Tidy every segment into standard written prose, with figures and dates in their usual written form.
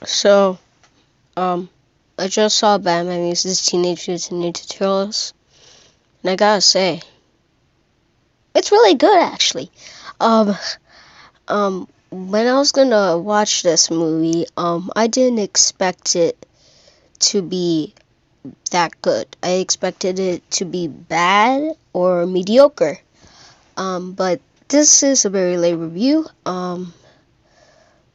So, I just saw Batman uses Teenage Mutant Ninja Turtles, and I gotta say, it's really good actually. Um, when I was gonna watch this movie, I didn't expect it to be that good. I expected it to be bad or mediocre. But this is a very late review.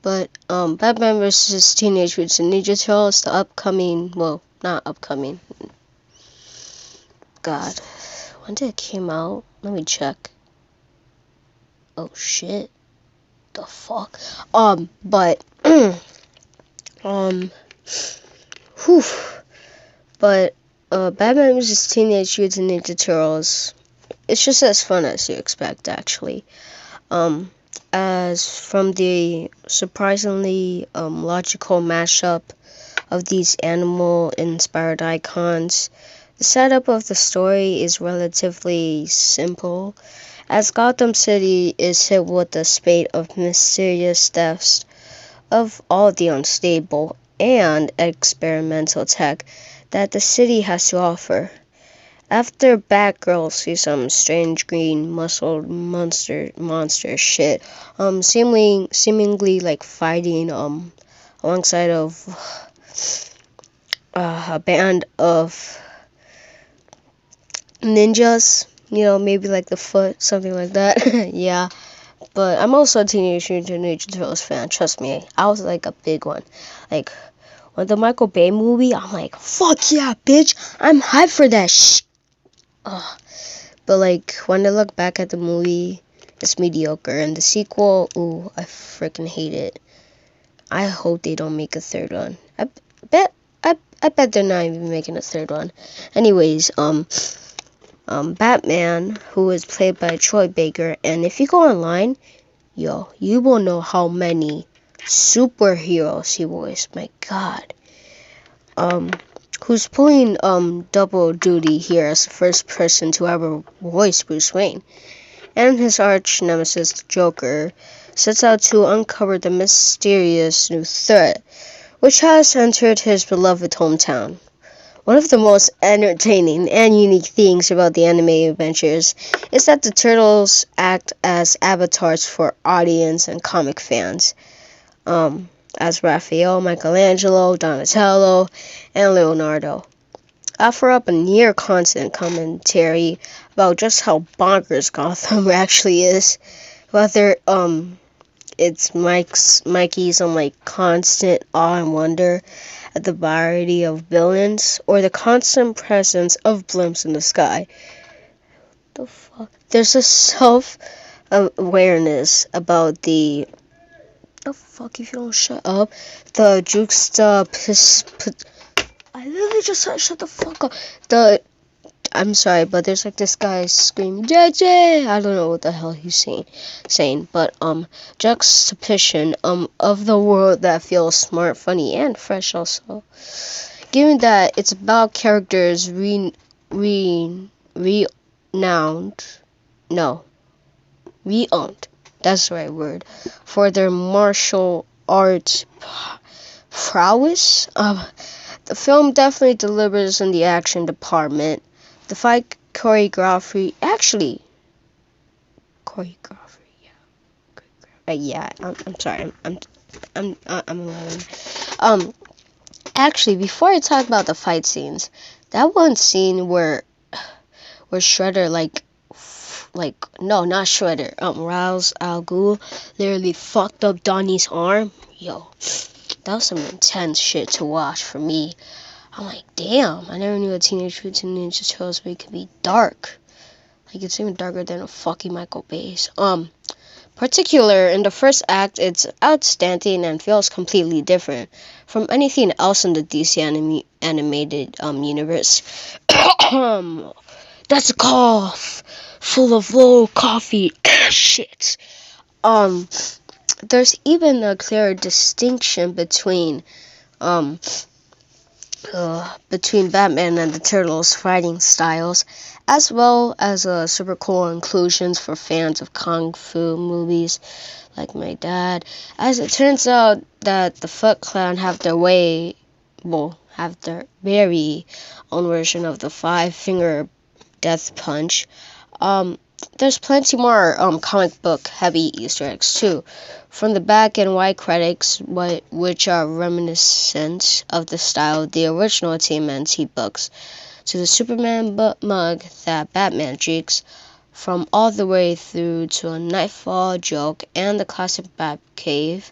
Batman vs. Teenage Mutant Ninja Turtles, the upcoming, well, not upcoming. God, when did it came out? Let me check. Oh shit, the fuck. But um, whew. But Batman vs. Teenage Mutant Ninja Turtles, it's just as fun as you expect, actually. Um, as from the surprisingly logical mashup of these animal-inspired icons, the setup of the story is relatively simple, as Gotham City is hit with a spate of mysterious deaths of all the unstable and experimental tech that the city has to offer. After Batgirl sees some strange green muscled monster shit, seemingly like fighting alongside of a band of ninjas, maybe like the Foot, something like that. Yeah, but I'm also a Teenage Mutant Ninja Turtles fan. Trust me, I was like a big one. Like when the Michael Bay movie, I'm like, fuck yeah, bitch, I'm hyped for that shit. But like when I look back at the movie, it's mediocre, and the sequel, ooh, I freaking hate it. I hope they don't make a third one. Bet I bet they're not even making a third one. Anyways, Batman, who is played by Troy Baker, and if you go online, yo, you will know how many superheroes he was. My God. Who's pulling double duty here as the first person to ever voice Bruce Wayne. And his arch nemesis, the Joker, sets out to uncover the mysterious new threat, which has entered his beloved hometown. One of the most entertaining and unique things about the anime adventures is that the turtles act as avatars for audience and comic fans, as Raphael, Michelangelo, Donatello, and Leonardo offer up a near constant commentary about just how bonkers Gotham actually is. Whether it's Mikey's constant awe and wonder at the variety of villains, or the constant presence of blimps in the sky. The fuck? There's a self awareness about the fuck if you don't shut up. The juxta I literally just said shut the fuck up. I'm sorry, but there's like this guy screaming JJ. I don't know what the hell he's saying, but juxtaposition of the world that feels smart, funny, and fresh also. Given that it's about characters renowned, no, reowned. That's the right word for their martial arts prowess. The film definitely delivers in the action department. The fight choreography, yeah. I'm sorry. I'm 11. Actually, before I talk about the fight scenes, that one scene where Shredder no, not Shredder. Ra's al Ghul literally fucked up Donnie's arm. Yo, that was some intense shit to watch for me. I'm like, damn, I never knew a Teenage Mutant Ninja Turtles movie could be dark. Like, it's even darker than a fucking Michael Bay's. Particular in the first act, it's outstanding and feels completely different from anything else in the DC animated universe. That's a cough full of low coffee shit. There's even a clear distinction between between Batman and the Turtles' fighting styles, as well as super cool inclusions for fans of kung fu movies like my dad. As it turns out that the Foot Clan have their very own version of the five-finger death punch. Um, there's plenty more comic book heavy Easter eggs too, from the back and white credits, which are reminiscent of the style of the original TMNT books, to the Superman mug that Batman drinks, from all the way through to a Nightfall joke and the classic Batcave,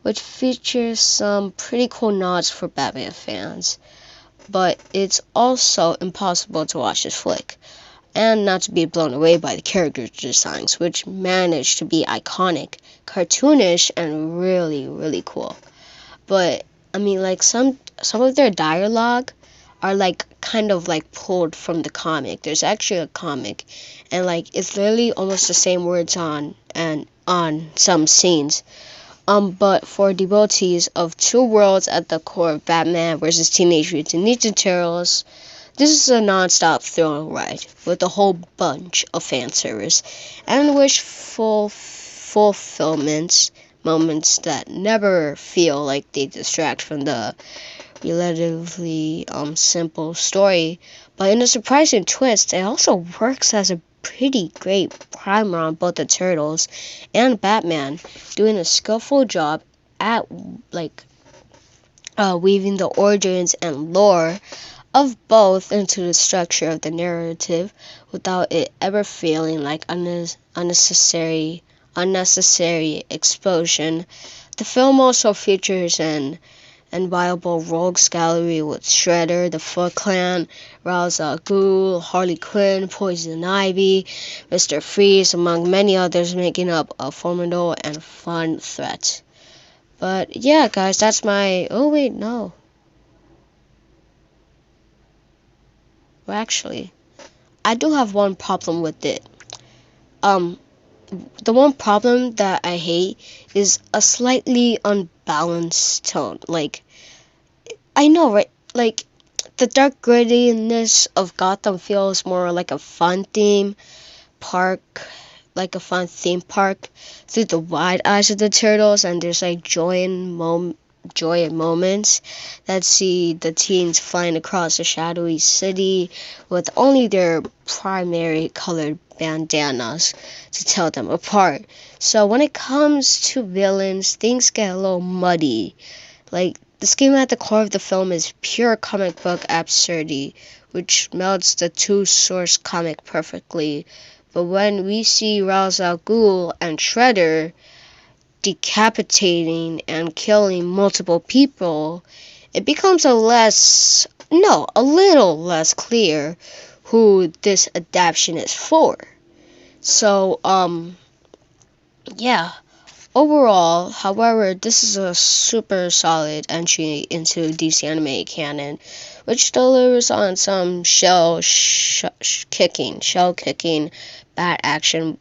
which features some pretty cool nods for Batman fans. But it's also impossible to watch this flick and not to be blown away by the character designs, which manage to be iconic, cartoonish, and really, really cool. But I mean, like some of their dialogue are like kind of like pulled from the comic. There's actually a comic, and like it's literally almost the same words on some scenes. But for devotees of two worlds at the core of Batman versus Teenage Mutant Ninja Turtles, this is a non-stop thrill ride with a whole bunch of fan service and wishful fulfillment moments that never feel like they distract from the relatively simple story. But in a surprising twist, it also works as a pretty great primer on both the Turtles and Batman, doing a skillful job at like weaving the origins and lore of both into the structure of the narrative without it ever feeling like unnecessary exposure. The film also features an enviable rogues gallery with Shredder, the Foot Clan, Ra's al Ghul, Harley Quinn, Poison Ivy, Mr. Freeze, among many others, making up a formidable and fun threat. But yeah, guys, that's my... Oh, wait, no. Well, actually, I do have one problem with it. The one problem that I hate is a slightly unbalanced tone. Like, I know, right? Like, the dark grittiness of Gotham feels more like a fun theme park, through the wide eyes of the Turtles, and there's like joy in moments that see the teens flying across the shadowy city with only their primary colored bandanas to tell them apart. So when it comes to villains, things get a little muddy. Like, the scheme at the core of the film is pure comic book absurdity, which melds the two source comic perfectly. But when we see Ra's al Ghul and Shredder decapitating and killing multiple people, it becomes a little less clear who this adaptation is for. So, yeah. Overall, however, this is a super solid entry into DC animated canon, which delivers on some shell-kicking, bad action,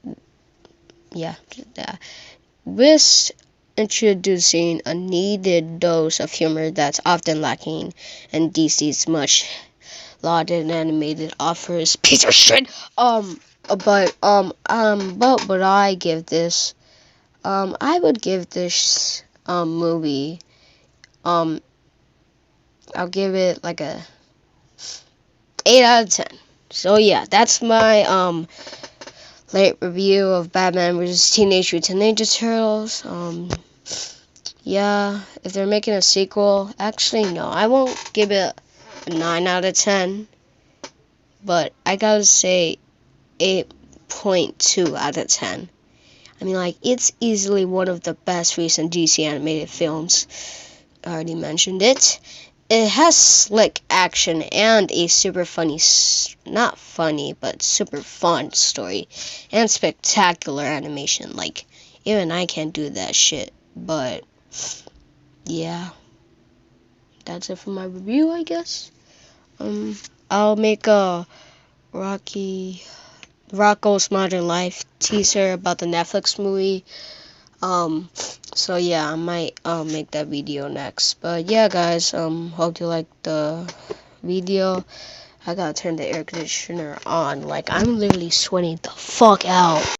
with introducing a needed dose of humor that's often lacking in DC's much lauded animated offers. Piece of shit. But would I give this? I would give this movie. I'll give it like a 8 out of 10. So yeah, that's my late review of Batman vs. Teenage Mutant Ninja Turtles. Yeah, if they're making a sequel, actually no, I won't give it a 9 out of 10. But I gotta say 8.2 out of 10. I mean, like, it's easily one of the best recent DC animated films. I already mentioned it. It has slick action and a super funny, not funny, but super fun story. And spectacular animation. Like, even I can't do that shit. But, yeah. That's it for my review, I guess. I'll make a Rocco's Modern Life teaser about the Netflix movie So yeah, I might make that video next. But yeah, guys, hope you like the video. I gotta turn the air conditioner on. Like, I'm literally sweating the fuck out.